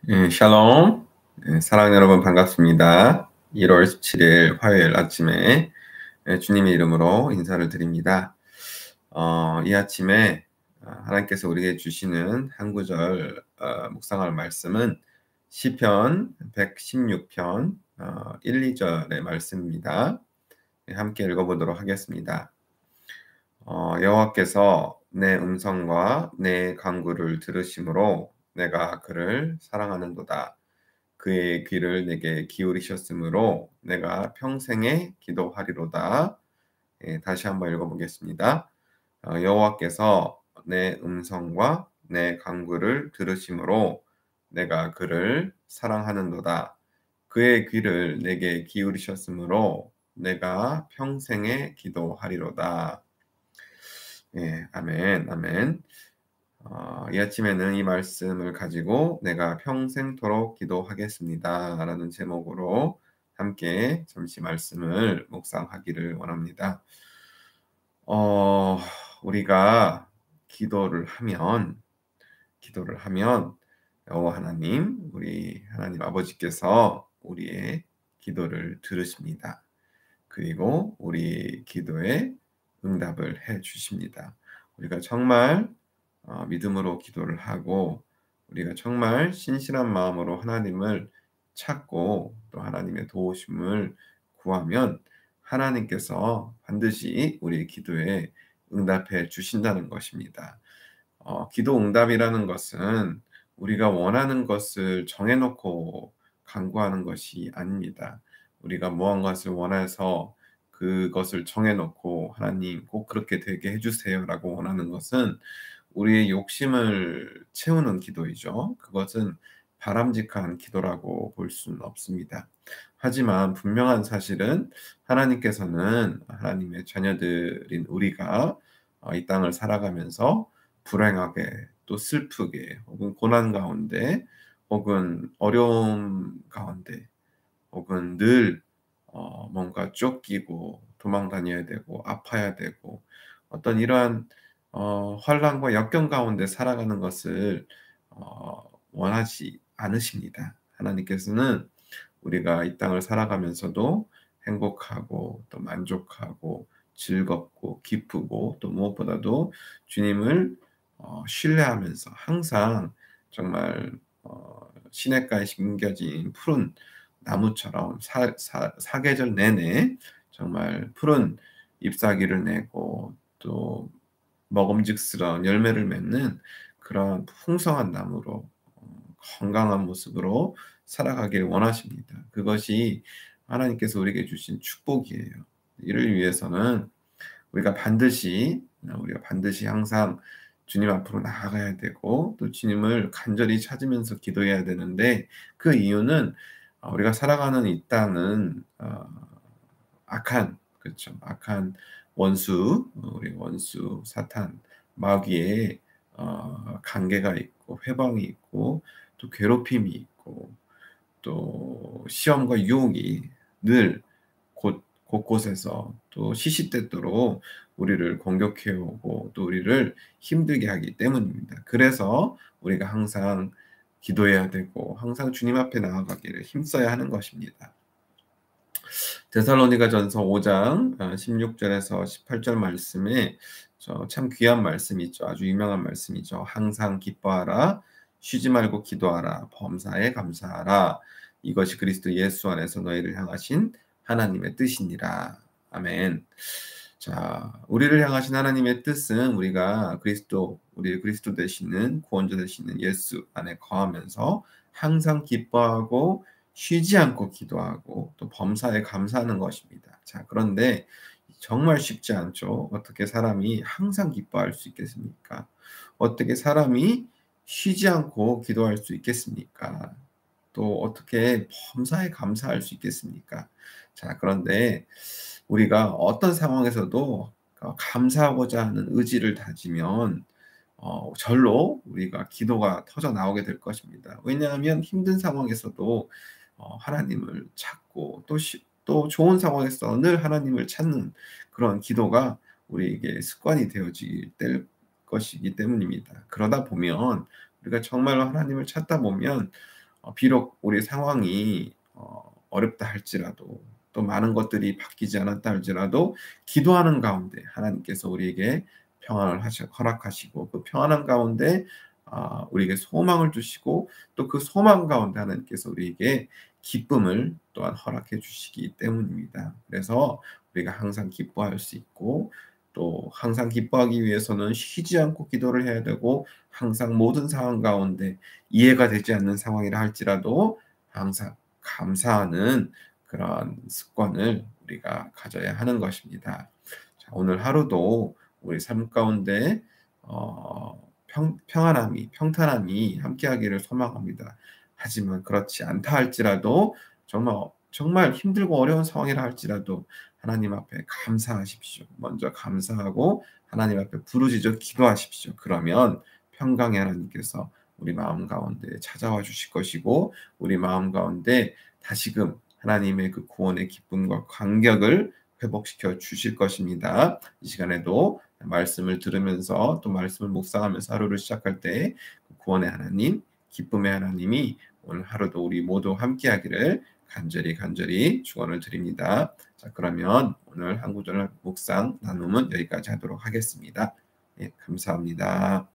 샬롬. 사랑하는 여러분 반갑습니다. 1월 17일 화요일 아침에 주님의 이름으로 인사를 드립니다. 이 아침에 하나님께서 우리에게 주시는 한 구절 묵상할 말씀은 시편 116편 1, 2절의 말씀입니다. 함께 읽어보도록 하겠습니다. 여호와께서 내 음성과 내 간구를 들으심으로 내가 그를 사랑하는도다. 그의 귀를 내게 기울이셨으므로 내가 평생에 기도하리로다. 다시 한번 읽어보겠습니다. 여호와께서 내 음성과 내 간구를 들으심으로 내가 그를 사랑하는도다. 그의 귀를 내게 기울이셨으므로 내가 평생에 기도하리로다. 아멘, 아멘. 이 아침에는 이 말씀을 가지고 내가 평생토록 기도하겠습니다 라는 제목으로 함께 잠시 말씀을 묵상하기를 원합니다. 우리가 기도를 하면 하나님, 우리 하나님 아버지께서 우리의 기도를 들으십니다. 그리고 우리 기도에 응답을 해 주십니다. 우리가 정말 믿음으로 기도를 하고 우리가 정말 신실한 마음으로 하나님을 찾고 또 하나님의 도우심을 구하면 하나님께서 반드시 우리의 기도에 응답해 주신다는 것입니다. 기도 응답이라는 것은 우리가 원하는 것을 정해놓고 간구하는 것이 아닙니다. 우리가 무언가를 원해서 그것을 정해놓고 하나님 꼭 그렇게 되게 해주세요라고 원하는 것은 우리의 욕심을 채우는 기도이죠. 그것은 바람직한 기도라고 볼 수는 없습니다. 하지만 분명한 사실은 하나님께서는 하나님의 자녀들인 우리가 이 땅을 살아가면서 불행하게 또 슬프게 혹은 고난 가운데 혹은 어려움 가운데 혹은 늘 뭔가 쫓기고 도망 다녀야 되고 아파야 되고 어떤 이러한 환난과 역경 가운데 살아가는 것을 원하지 않으십니다. 하나님께서는 우리가 이 땅을 살아가면서도 행복하고 또 만족하고 즐겁고 기쁘고 또 무엇보다도 주님을 신뢰하면서 항상 정말 시냇가에 심겨진 푸른 나무처럼 사계절 내내 정말 푸른 잎사귀를 내고 또 먹음직스러운 열매를 맺는 그런 풍성한 나무로 건강한 모습으로 살아가기를 원하십니다. 그것이 하나님께서 우리에게 주신 축복이에요. 이를 위해서는 우리가 반드시 항상 주님 앞으로 나아가야 되고 또 주님을 간절히 찾으면서 기도해야 되는데 그 이유는 우리가 살아가는 이 땅은 악한 그렇죠. 악한 원수 우리 원수 사탄 마귀의 관계가 있고 회방이 있고 또 괴롭힘이 있고 또 시험과 유혹이 늘 곳곳에서 또 시시때때로 우리를 공격해 오고 또 우리를 힘들게 하기 때문입니다. 그래서 우리가 항상 기도해야 되고 항상 주님 앞에 나아가기를 힘써야 하는 것입니다. 데살로니가전서 5장 16절에서 18절 말씀에 참 귀한 말씀이죠. 아주 유명한 말씀이죠. 항상 기뻐하라, 쉬지 말고 기도하라, 범사에 감사하라. 이것이 그리스도 예수 안에서 너희를 향하신 하나님의 뜻이니라. 아멘. 자, 우리를 향하신 하나님의 뜻은 우리가 우리 그리스도 되시는 구원자 되시는 예수 안에 거하면서 항상 기뻐하고 쉬지 않고 기도하고 또 범사에 감사하는 것입니다. 자, 그런데 정말 쉽지 않죠. 어떻게 사람이 항상 기뻐할 수 있겠습니까? 어떻게 사람이 쉬지 않고 기도할 수 있겠습니까? 또 어떻게 범사에 감사할 수 있겠습니까? 자, 그런데 우리가 어떤 상황에서도 감사하고자 하는 의지를 다지면 절로 우리가 기도가 터져 나오게 될 것입니다. 왜냐하면 힘든 상황에서도 하나님을 찾고 또 좋은 상황에서 늘 하나님을 찾는 그런 기도가 우리에게 습관이 되어질 것이기 때문입니다. 그러다 보면 우리가 정말로 하나님을 찾다 보면 비록 우리 상황이 어렵다 할지라도 또 많은 것들이 바뀌지 않았다 할지라도 기도하는 가운데 하나님께서 우리에게 평안을 허락하시고 그 평안한 가운데 우리에게 소망을 주시고 또 그 소망 가운데 하나님께서 우리에게 기쁨을 또한 허락해 주시기 때문입니다. 그래서 우리가 항상 기뻐할 수 있고 또 항상 기뻐하기 위해서는 쉬지 않고 기도를 해야 되고 항상 모든 상황 가운데 이해가 되지 않는 상황이라 할지라도 항상 감사하는 그런 습관을 우리가 가져야 하는 것입니다. 자, 오늘 하루도 우리 삶 가운데 평안함이 평탄함이 함께하기를 소망합니다. 하지만 그렇지 않다 할지라도 정말 힘들고 어려운 상황이라 할지라도 하나님 앞에 감사하십시오. 먼저 감사하고 하나님 앞에 부르짖어 기도하십시오. 그러면 평강의 하나님께서 우리 마음 가운데 찾아와 주실 것이고 우리 마음 가운데 다시금 하나님의 그 구원의 기쁨과 감격을 회복시켜 주실 것입니다. 이 시간에도 말씀을 들으면서 또 말씀을 묵상하면서 하루를 시작할 때 구원의 하나님, 기쁨의 하나님이 오늘 하루도 우리 모두 함께하기를 간절히 축원을 드립니다. 자, 그러면 오늘 한 구절 묵상 나눔은 여기까지 하도록 하겠습니다. 예, 감사합니다.